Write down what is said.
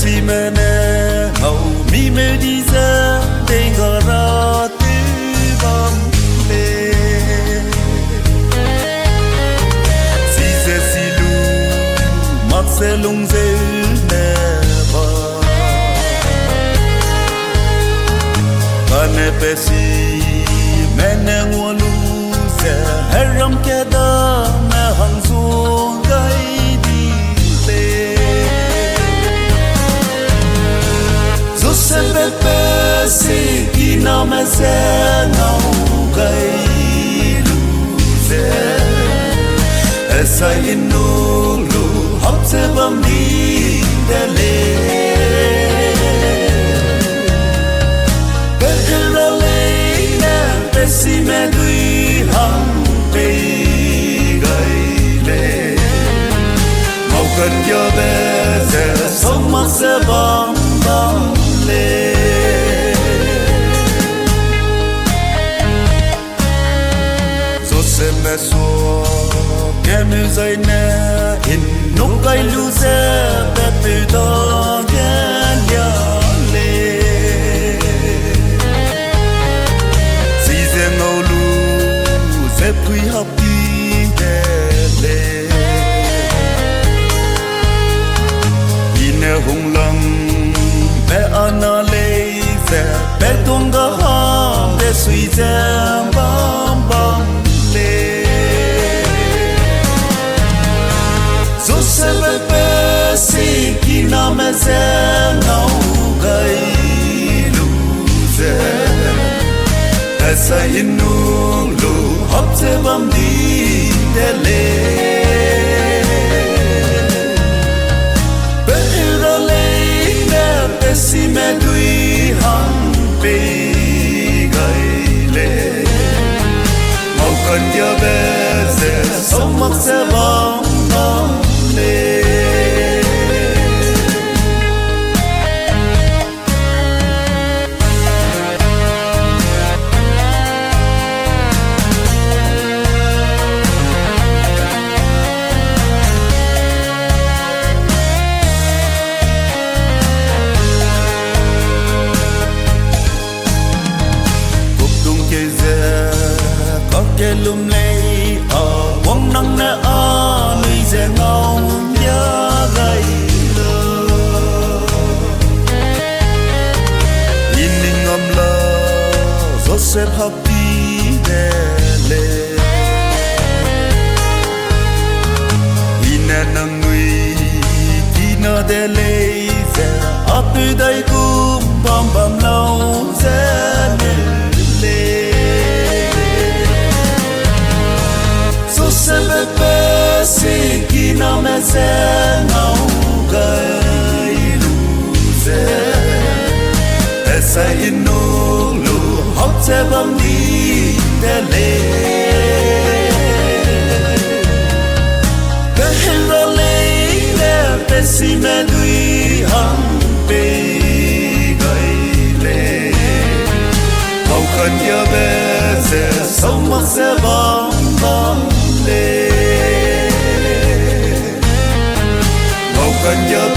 si mene ngầu mi mê đi ra tên gà ra tư bom lê si dê si lu mặc sẽ lung dê nè ba Kane pe si mene ngua lu dê hê ram kê da mẹ hằng du gai đi lê Sempre pensi che non mi sei luce e sai in nulu hop se bambini delle per la lei pensi me lui hang pe gai le mau cần cho bé sẽ sống mà sẽ bom bom Rồi mẹ xua kẻ nữ dây nè in nụ cây lưu xe bé từ đó ghen nhớ lê Dì dê ngâu lưu dép quý học đi đè lê Nhìn nè hùng lăng bé ana lê dè bé tuông gà hòm bé suy dè bom bom lê Dù sẽ bé bé si khi nào mẹ dè ngâu gây lù dè Tại sao in nụ lù hấp dè bom đi đè lê Si me đuôi hăng bì gầy lệ Màu cần nhớ bé sẽ sống mắc sẽ bóng bóng lệ Kê lùm lê quăng nắng nè nuôi dè ngâu nhớ gây lơ Nhìn mình ngâm lơ gió xếp hấp đi đè lê Nhìn nè nâng nguy khi nơ đè lê dè áp từ đây cũng bom bom lâu dè lê Sempre pensi che non mi sei gai luce E sai in nulu hop se bambini delle Per la lei pensi me lui hang pe gai le Mau cần nhớ bé sẽ sống mắc sẽ bom bom Mau cần nhớ